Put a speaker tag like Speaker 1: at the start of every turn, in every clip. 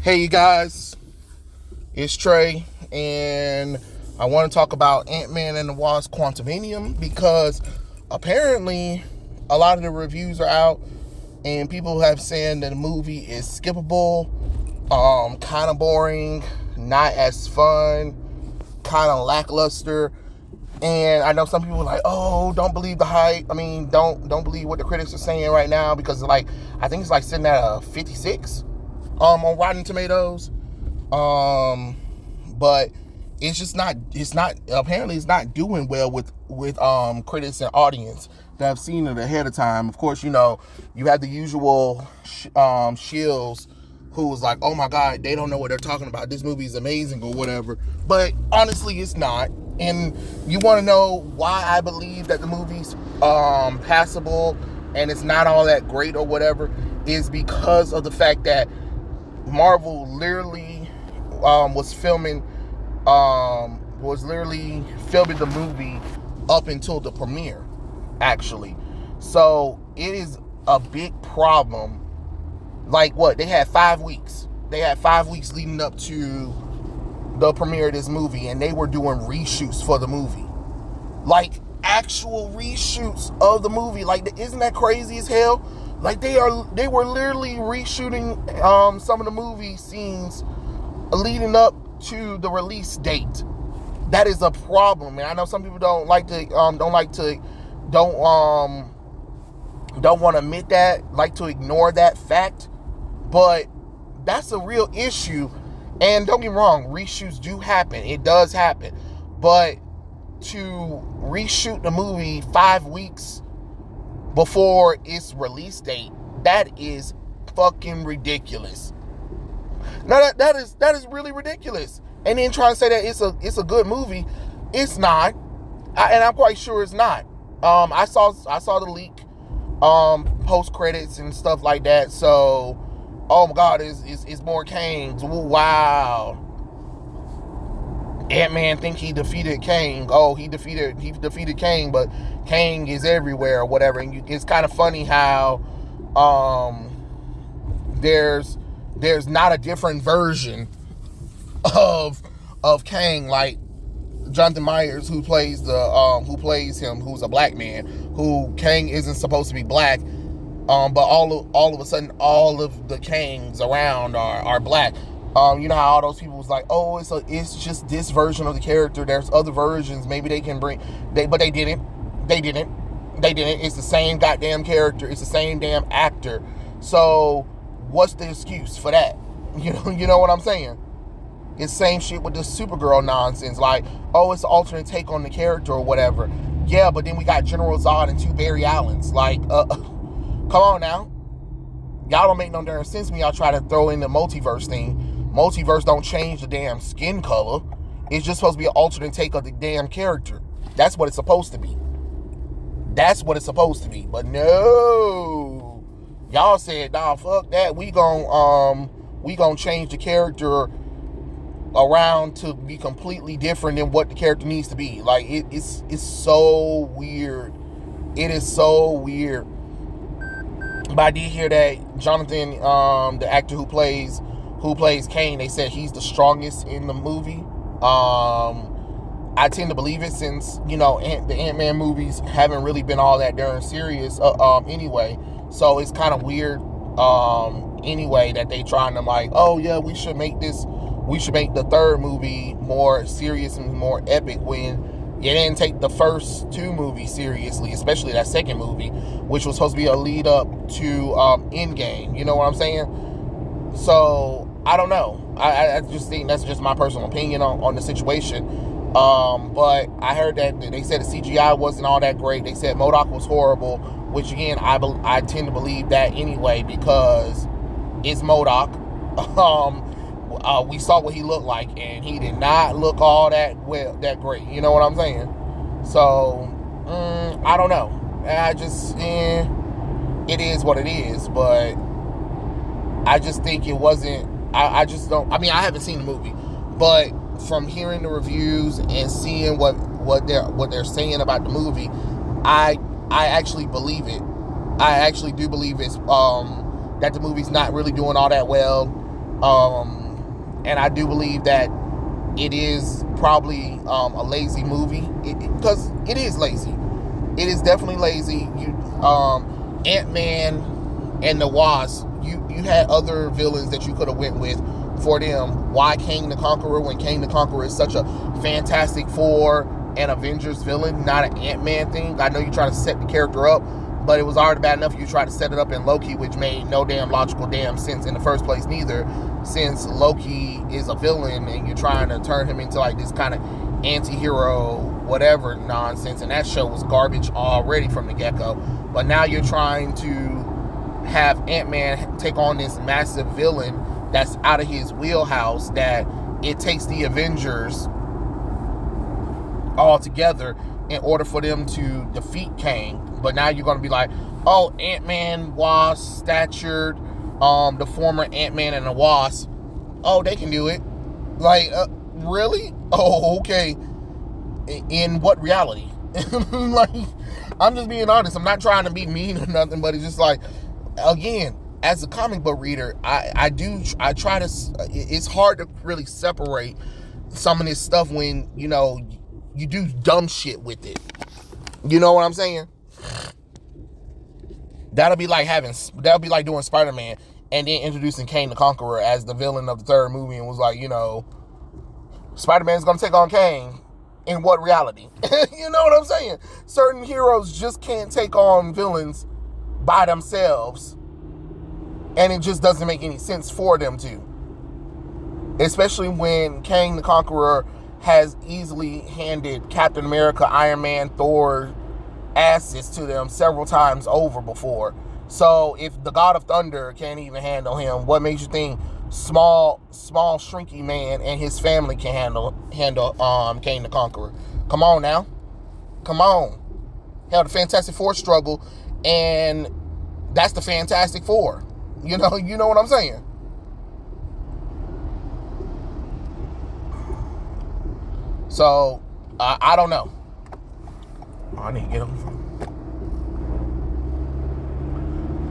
Speaker 1: Hey, you guys, it's Trey, and I want to talk about Ant-Man and the Wasp Quantumania because apparently a lot of the reviews are out, and people have said that the movie is skippable, kind of boring, not as fun, kind of lackluster. And I know some people are like, "Oh, don't believe the hype. I mean, don't believe what the critics are saying right now because I think it's sitting at a 56 on Rotten Tomatoes." But apparently it's not doing well with critics and audience that have seen it ahead of time. Of course, you have the usual shills who was like, "Oh my God, they don't know what they're talking about. This movie is amazing," or whatever. But honestly, it's not. And you want to know why I believe that the movie's passable and it's not all that great or whatever, is because of the fact that Marvel literally was literally filming the movie up until the premiere, actually. So it is a big problem. Like what? They had 5 weeks. They had 5 weeks leading up to the premiere of this movie, and they were doing reshoots for the movie. Like actual reshoots of the movie. Like, isn't that crazy as hell? Like they were literally reshooting some of the movie scenes leading up to the release date. That is a problem, and I know some people don't want to admit that, like to ignore that fact, but that's a real issue. And don't get me wrong, reshoots do happen. It does happen, but to reshoot the movie 5 weeks before its release date, that is fucking ridiculous. Now that is really ridiculous. And then trying to say that it's a good movie, it's not. And I'm quite sure it's not. I saw the leak, post credits and stuff like that. So, oh my God, it's more Kangs. Wow. Ant-Man think he defeated Kang. Oh, he defeated Kang, but Kang is everywhere or whatever. And it's kind of funny how there's not a different version of Kang, like Jonathan Myers, who plays him, who's a black man, who Kang isn't supposed to be black. But all of a sudden, all of the Kangs around are black. You know how all those people was like, "Oh, it's just this version of the character. There's other versions. Maybe they can but they didn't. They didn't. It's the same goddamn character. It's the same damn actor. So what's the excuse for that? You know what I'm saying? It's same shit with the Supergirl nonsense. Like, oh, it's an alternate take on the character or whatever. Yeah, but then we got General Zod and 2 Barry Allens. Like, come on now. Y'all don't make no damn sense when y'all try to throw in the multiverse thing. Multiverse don't change the damn skin color. It's just supposed to be an alternate take of the damn character. That's what it's supposed to be. But no. Y'all said, "Nah, fuck that. We gon' change the character around to be completely different than what the character needs to be." Like, it's so weird. It is so weird. But I did hear that Jonathan, the actor who plays Kane, they said he's the strongest in the movie. I tend to believe it, since the Ant-Man movies haven't really been all that darn serious anyway. So it's kind of weird anyway that they trying to like, "Oh yeah, we should make the third movie more serious and more epic," when you didn't take the first 2 movies seriously, especially that second movie, which was supposed to be a lead up to Endgame. You know what I'm saying? So I don't know. I just think that's just my personal opinion on the situation. But I heard that they said the CGI wasn't all that great. They said MODOK was horrible, which again I tend to believe that anyway, because it's MODOK. We saw what he looked like, and he did not look all that great. You know what I'm saying? So I don't know. It is what it is. But I just think it wasn't. I just don't. I mean, I haven't seen the movie, but from hearing the reviews and seeing what they're saying about the movie, I actually believe it. I actually do believe it's that the movie's not really doing all that well. And I do believe that it is probably a lazy movie, because it is lazy. It is definitely lazy. Ant-Man and the Wasp, you had other villains that you could have went with for them. Why Kang the Conqueror, when Kang the Conqueror is such a Fantastic Four and Avengers villain, not an Ant-Man thing? I know you try to set the character up, but it was already bad enough you tried to set it up in Loki, which made no damn logical sense in the first place neither, since Loki is a villain and you're trying to turn him into like this kind of anti-hero whatever nonsense, and that show was garbage already from the get-go. But now you're trying to have Ant-Man take on this massive villain that's out of his wheelhouse, that it takes the Avengers all together in order for them to defeat Kang. But now you're going to be like, oh, Ant-Man, Wasp, statured, the former Ant-Man and the Wasp, oh, they can do it. Like, really? Oh, okay. In what reality? Like, I'm just being honest. I'm not trying to be mean or nothing, but it's just like, again, as a comic book reader, I try to, it's hard to really separate some of this stuff when, you know, you do dumb shit with it. You know what I'm saying? That'll be like doing Spider-Man and then introducing Kang the Conqueror as the villain of the third movie, and was like, you know, Spider-Man's gonna take on Kang. In what reality? You know what I'm saying? Certain heroes just can't take on villains by themselves, and it just doesn't make any sense for them to. Especially when Kang the Conqueror has easily handed Captain America, Iron Man, Thor asses to them several times over before. So if the God of Thunder can't even handle him, what makes you think small shrinky man and his family can handle Kang the Conqueror? Come on now. Come on. Hell, the Fantastic Four struggle, and that's the Fantastic Four. You know what I'm saying? So, I don't know. Oh, I need to get on the phone.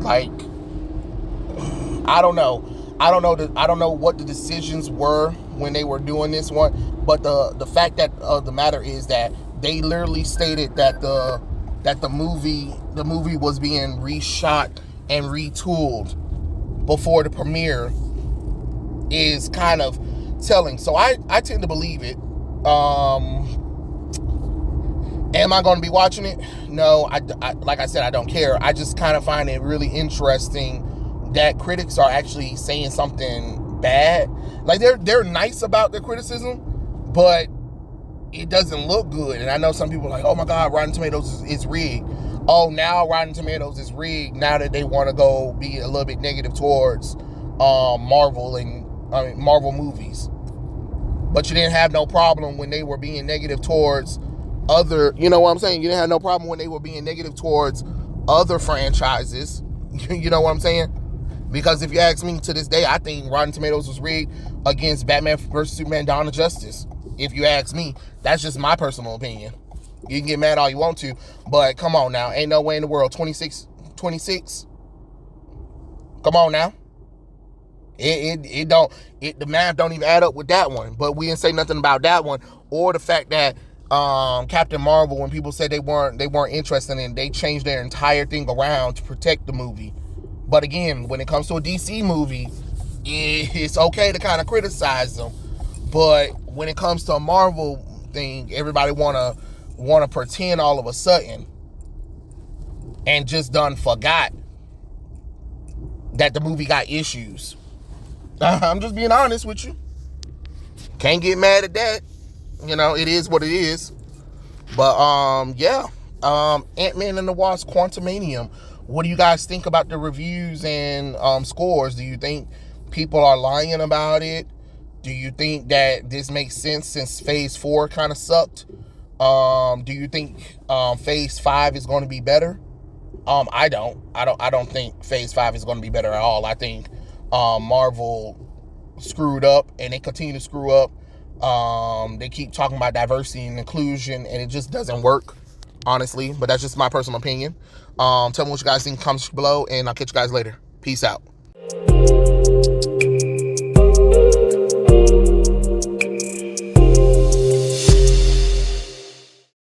Speaker 1: Like, I don't know. I don't know what the decisions were when they were doing this one, but the fact that the matter is that they literally stated that the movie was being reshot and retooled before the premiere is kind of telling. So I tend to believe it. Am I going to be watching it? No, I like I said, I don't care. I just kind of find it really interesting that critics are actually saying something bad. Like, they're nice about their criticism, but it doesn't look good. And I know some people are like, oh my God, Rotten Tomatoes is rigged. Oh, now Rotten Tomatoes is rigged now that they want to go be a little bit negative towards Marvel movies. But you didn't have no problem when they were being negative towards other, you know what I'm saying? You didn't have no problem when they were being negative towards other franchises. You know what I'm saying? Because if you ask me, to this day, I think Rotten Tomatoes was rigged against Batman vs. Superman: Dawn of Justice. If you ask me, that's just my personal opinion. You can get mad all you want to, but come on now. Ain't no way in the world. 26? Come on now. The math don't even add up with that one. But we didn't say nothing about that one, or the fact that Captain Marvel, when people said they weren't interested in, they changed their entire thing around to protect the movie. But again, when it comes to a DC movie, it's okay to kind of criticize them. But when it comes to a Marvel thing, everybody wanna pretend all of a sudden and just done forgot that the movie got issues. I'm just being honest with you. Can't get mad at that. You know, it is what it is. But yeah. Ant-Man and the Wasp Quantumania. What do you guys think about the reviews and scores? Do you think people are lying about it? Do you think that this makes sense since Phase 4 kind of sucked? Do you think Phase 5 is going to be better? I don't think Phase 5 is going to be better at all. I think Marvel screwed up, and they continue to screw up. They keep talking about diversity and inclusion, and it just doesn't work, honestly. But that's just my personal opinion. Tell me what you guys think in the comments below, and I'll catch you guys later. Peace out.